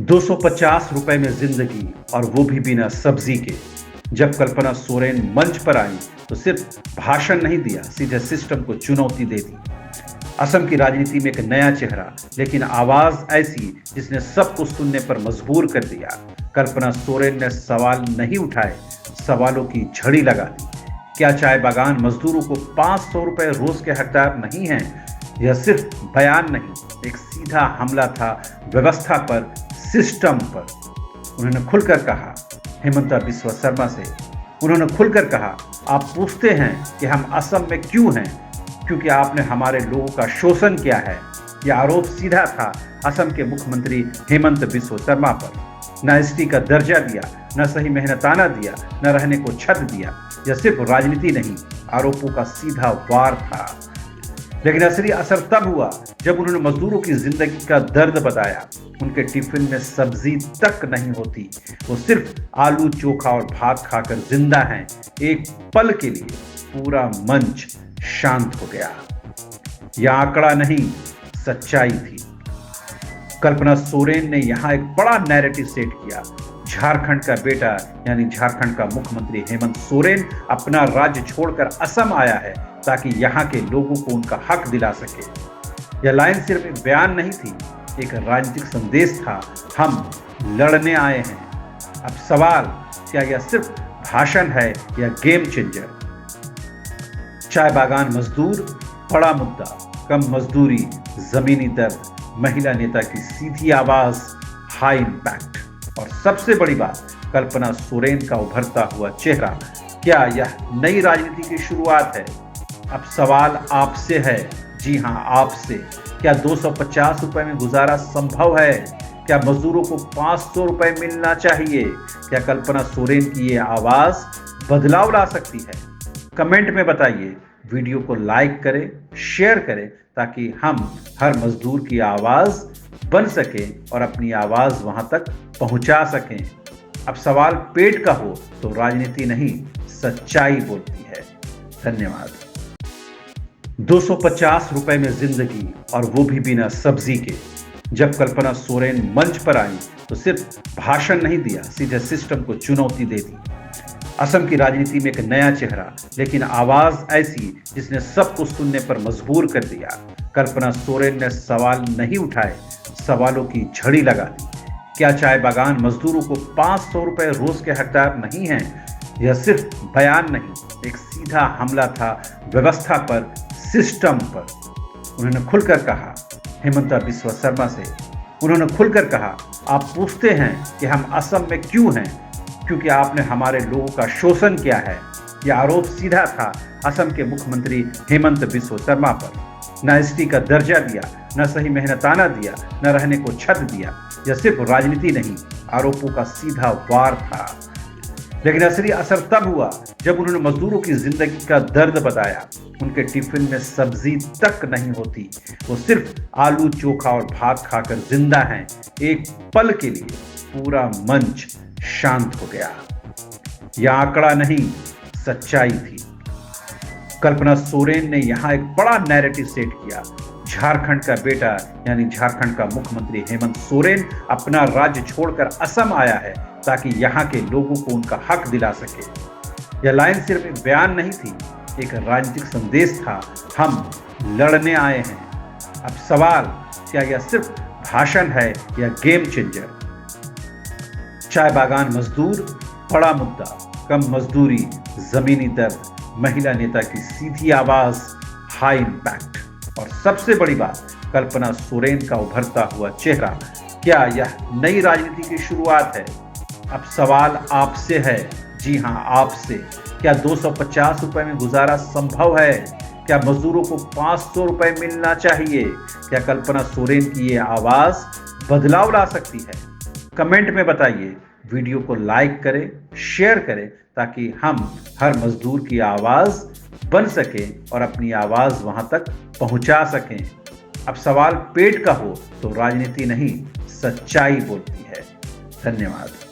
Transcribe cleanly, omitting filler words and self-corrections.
250 रुपए में जिंदगी और वो भी बिना सब्जी के। जब कल्पना सोरेन मंच पर आई तो सिर्फ भाषण नहीं दिया, सीधे सिस्टम को चुनौती दे दी। असम की राजनीति में एक नया चेहरा, लेकिन आवाज ऐसी जिसने सबको सुनने पर मजबूर कर दिया। कल्पना सोरेन ने सवाल नहीं उठाए, सवालों की झड़ी लगा दी। क्या चाय बागान मजदूरों को 500 रुपए रोज के हकदार नहीं हैं? यह सिर्फ बयान नहीं, एक सीधा हमला था व्यवस्था पर, सिस्टम पर। उन्होंने खुलकर कहा हेमंता बिस्वा शर्मा से, उन्होंने खुलकर कहा आप पूछते हैं कि हम असम में क्यों हैं, क्योंकि आपने हमारे लोगों का शोषण किया है। यह आरोप सीधा था असम के मुख्यमंत्री हेमंत बिस्वा शर्मा पर। न एसटी का दर्जा दिया, न सही मेहनताना दिया, न रहने को छत दिया। यह सिर्फ राजनीति नहीं, आरोपों का सीधा वार था। लेकिन असली असर तब हुआ जब उन्होंने मजदूरों की जिंदगी का दर्द बताया। उनके टिफिन में सब्जी तक नहीं होती, वो सिर्फ आलू चोखा और भात खाकर जिंदा हैं। एक पल के लिए पूरा मंच शांत हो गया। यह आंकड़ा नहीं, सच्चाई थी। कल्पना सोरेन ने यहां एक बड़ा नैरेटिव सेट किया। झारखंड का बेटा यानी झारखंड का मुख्यमंत्री हेमंत सोरेन अपना राज्य छोड़कर असम आया है ताकि यहाँ के लोगों को उनका हक दिला सके। यह लाइन सिर्फ एक बयान नहीं थी, एक राजनीतिक संदेश था। हम लड़ने आए हैं। अब सवाल, क्या यह सिर्फ भाषण है या गेम चेंजर? चाय बागान मजदूर, बड़ा मुद्दा, कम मजदूरी, जमीनी दर्द, महिला नेता की सीधी आवाज, हाई इंपैक्ट, और सबसे बड़ी बात, कल्पना सोरेन का उभरता हुआ चेहरा। क्या यह नई राजनीति की शुरुआत है? अब सवाल आपसे है, जी हां आपसे। क्या 250 रुपए में गुजारा संभव है? क्या मजदूरों को 500 रुपए मिलना चाहिए? क्या कल्पना सोरेन की ये आवाज बदलाव ला सकती है? कमेंट में बताइए। वीडियो को लाइक करें, शेयर करें, ताकि हम हर मजदूर की आवाज बन सके और अपनी आवाज वहां तक पहुंचा सकें। अब सवाल पेट का हो तो राजनीति नहीं, सच्चाई बोलती है। धन्यवाद। 250 रुपए में जिंदगी और वो भी बिना सब्जी के। जब कल्पना सोरेन मंच पर आई तो सिर्फ भाषण नहीं दिया, सीधे सिस्टम को चुनौती दे दी। असम की राजनीति में एक नया चेहरा, लेकिन आवाज ऐसी जिसने सबको सुनने पर मजबूर कर दिया। कल्पना सोरेन ने सवाल नहीं उठाए, सवालों की झड़ी लगा दी। क्या चाय बागान मजदूरों को 500 रुपए रोज के हकदार नहीं हैं? यह सिर्फ बयान नहीं, एक सीधा हमला था व्यवस्था पर, सिस्टम पर। उन्होंने खुलकर कहा हेमंता बिस्वा शर्मा से, उन्होंने खुलकर कहा आप पूछते हैं कि हम असम में क्यों हैं, क्योंकि आपने हमारे लोगों का शोषण किया है। यह आरोप सीधा था असम के मुख्यमंत्री हेमंत बिस्वा शर्मा पर। न एसटी का दर्जा दिया, न सही मेहनताना दिया, न रहने को छत दिया। यह सिर्फ राजनीति नहीं, आरोपों का सीधा वार था। लेकिन असली असर तब हुआ जब उन्होंने मजदूरों की जिंदगी का दर्द बताया। उनके टिफिन में सब्जी तक नहीं होती, वो सिर्फ आलू चोखा और भात खाकर जिंदा हैं। एक पल के लिए पूरा मंच शांत हो गया। यह आंकड़ा नहीं, सच्चाई थी। कल्पना सोरेन ने यहां एक बड़ा नैरेटिव सेट किया। झारखंड का बेटा यानी झारखंड का मुख्यमंत्री हेमंत सोरेन अपना राज्य छोड़कर असम आया है ताकि यहाँ के लोगों को उनका हक दिला सके। यह लाइन सिर्फ एक बयान नहीं थी, एक राजनीतिक संदेश था। हम लड़ने आए हैं। अब सवाल, क्या यह सिर्फ भाषण है या गेम चेंजर? चाय बागान मजदूर, बड़ा मुद्दा, कम मजदूरी, जमीनी दर्द, महिला नेता की सीधी आवाज, हाई इंपैक्ट, और सबसे बड़ी बात, कल्पना सोरेन का उभरता हुआ चेहरा। क्या यह नई राजनीति की शुरुआत है? अब सवाल आपसे है, जी हां आपसे। क्या 250 रुपए में गुजारा संभव है? क्या मजदूरों को 500 रुपए मिलना चाहिए? क्या कल्पना सोरेन की ये आवाज बदलाव ला सकती है? कमेंट में बताइए। वीडियो को लाइक करें, शेयर करें, ताकि हम हर मजदूर की आवाज बन सके और अपनी आवाज वहां तक पहुंचा सकें। अब सवाल पेट का हो तो राजनीति नहीं, सच्चाई बोलती है। धन्यवाद।